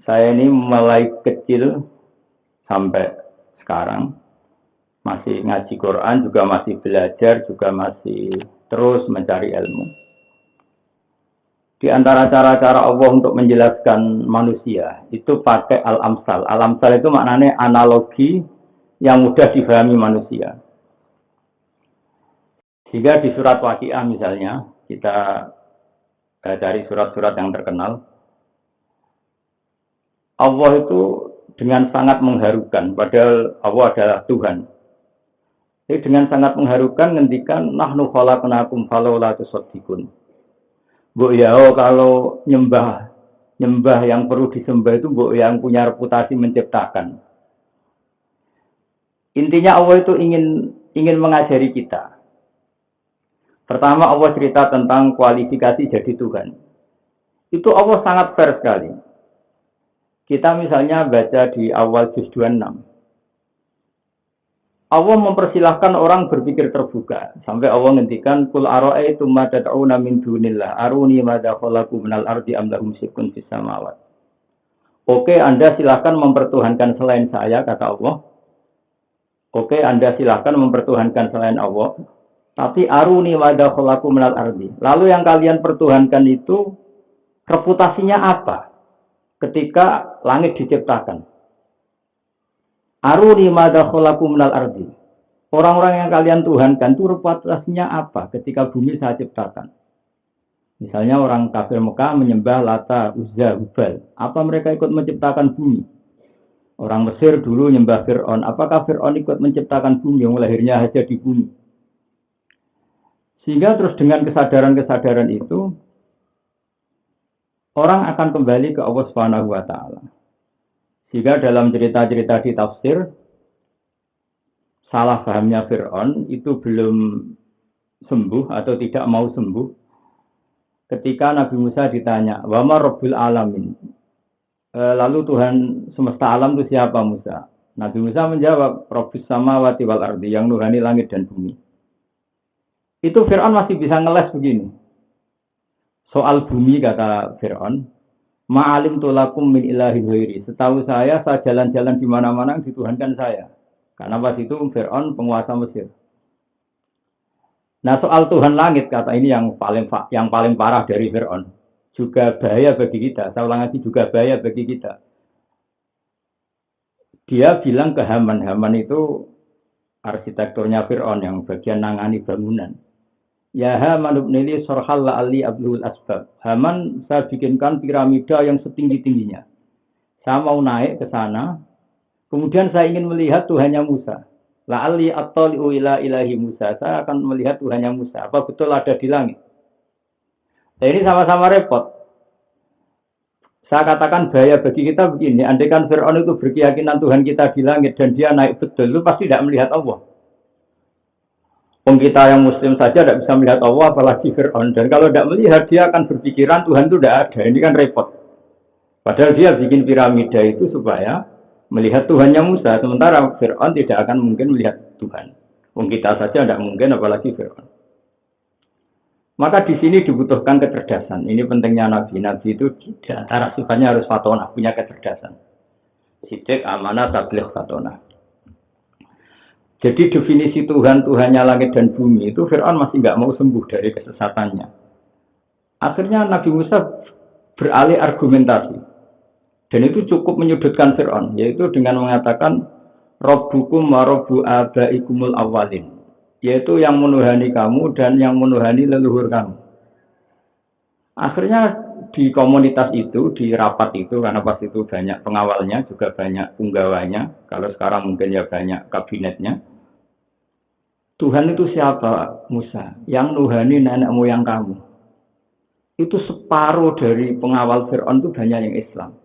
Saya ini mulai kecil sampai sekarang masih ngaji Quran, juga masih belajar, juga masih terus mencari ilmu. Di antara cara-cara Allah untuk menjelaskan manusia itu pakai al-amsal. Al-amsal itu maknanya analogi yang mudah difahami manusia. Sehingga di surat Waqiah misalnya, kita cari surat-surat yang terkenal, Allah itu dengan sangat mengharukan, padahal Allah adalah Tuhan. Jadi dengan sangat mengharukan ngendikan nahnu khalaqnakum falaula tusaddiqun. Mbok ya kalau nyembah yang perlu disembah itu mbok yang punya reputasi menciptakan. Intinya Allah itu ingin mengajari kita. Pertama Allah cerita tentang kualifikasi jadi Tuhan. Itu Allah sangat fair sekali. Kita misalnya baca di awal juz 26. Allah mempersilahkan orang berpikir terbuka. Sampai Allah ngendikan, Kul ara'aitum ma tad'una min dunillah, aruni madza khalaqu minal ardi am lahum syirkun fis samawat. Oke, Anda silahkan mempertuhankan selain saya, kata Allah. Oke, Anda silahkan mempertuhankan selain Allah. Tapi aruni madza khalaqu minal ardi. Lalu yang kalian pertuhankan itu reputasinya apa? Ketika langit diciptakan. Aruni madza khalaqu minal ardi. Orang-orang yang kalian tuhankan itu reputasinya apa ketika bumi saya ciptakan? Misalnya orang kafir Mekah menyembah Lata, Uzza, Hubal. Apa mereka ikut menciptakan bumi? Orang Mesir dulu menyembah Fir'aun. Apakah Fir'aun ikut menciptakan bumi yang lahirnya saja di bumi? Sehingga terus dengan kesadaran-kesadaran itu orang akan kembali ke Allah Subhanahu wa taala. Jika dalam cerita-cerita di tafsir, salah pahamnya Fir'aun itu belum sembuh atau tidak mau sembuh. Ketika Nabi Musa ditanya, Wama Rabbul Alamin. Lalu Tuhan semesta alam itu siapa Musa? Nabi Musa menjawab, Rabbus samawati wal ardi, yang nuhani langit dan bumi. Itu Fir'aun masih bisa ngeles begini. Soal bumi kata Fir'aun, Ma'alim tulakum min ilahi ghairi. Setahu saya jalan-jalan di mana-mana dituhankan saya. Karena pas itu Fir'aun penguasa Mesir. Nah soal Tuhan langit kata ini yang paling parah dari Fir'aun. Juga bahaya bagi kita. Saya ulang lagi juga bahaya bagi kita. Dia bilang ke Haman. Haman itu arsitekturnya Fir'aun yang bagian nangani bangunan. Ya Haman ibnili sorhal la'ali abdul asbab. Haman saya bikinkan piramida yang setinggi-tingginya. Saya mau naik ke sana. Kemudian saya ingin melihat Tuhannya Musa. La'ali attali'u ila ilahi Musa. Saya akan melihat Tuhannya Musa. Apa betul ada di langit? Nah, ini sama-sama repot. Saya katakan bahaya bagi kita begini. Andaikan Fir'aun itu berkeyakinan Tuhan kita di langit dan dia naik betul, itu pasti tidak melihat Allah. Kita yang muslim saja tidak bisa melihat Allah, apalagi Fir'aun. Dan kalau tidak melihat, dia akan berpikiran Tuhan itu tidak ada. Ini kan repot. Padahal dia bikin piramida itu supaya melihat Tuhannya Musa. Sementara Fir'aun tidak akan mungkin melihat Tuhan. Kita saja tidak mungkin, apalagi Fir'aun. Maka di sini dibutuhkan kecerdasan. Ini pentingnya Nabi. Nabi itu di antara sifatnya harus fatonah, punya kecerdasan. Sidik, amanah, tabligh, fatonah. Jadi definisi Tuhannya langit dan bumi itu Fir'aun masih nggak mau sembuh dari kesesatannya. Akhirnya Nabi Musa beralih argumentasi. Dan itu cukup menyudutkan Fir'aun. Yaitu dengan mengatakan Rabbukum wa Rabbu abaikumul awwalin. Yaitu yang menuhani kamu dan yang menuhani leluhur kamu. Akhirnya di komunitas itu, di rapat itu, karena pas itu banyak pengawalnya, juga banyak punggawanya. Kalau sekarang mungkin ya banyak kabinetnya. Tuhan itu siapa? Musa. Yang nuhani nenek moyang kamu. Itu separuh dari pengawal Fir'aun itu banyak yang Islam.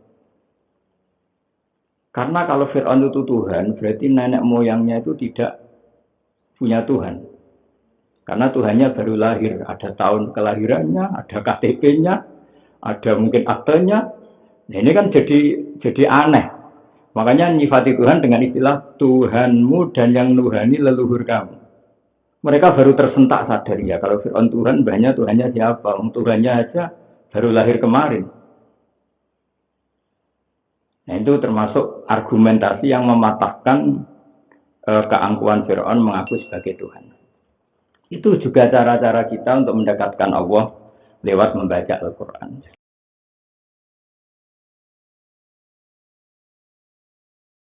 Karena kalau Fir'aun itu Tuhan, berarti nenek moyangnya itu tidak punya Tuhan. Karena Tuhannya baru lahir. Ada tahun kelahirannya, ada KTP-nya, ada mungkin aktenya. Nah, ini kan jadi aneh. Makanya nyifati Tuhan dengan istilah Tuhanmu dan yang nuhani leluhur kamu. Mereka baru tersentak sadar ya. Kalau Fir'aun Tuhan, banyak Tuhannya siapa? Tuhannya aja baru lahir kemarin. Nah, itu termasuk argumentasi yang mematahkan keangkuhan Fir'aun mengaku sebagai Tuhan. Itu juga cara-cara kita untuk mendekatkan Allah lewat membaca Al-Quran.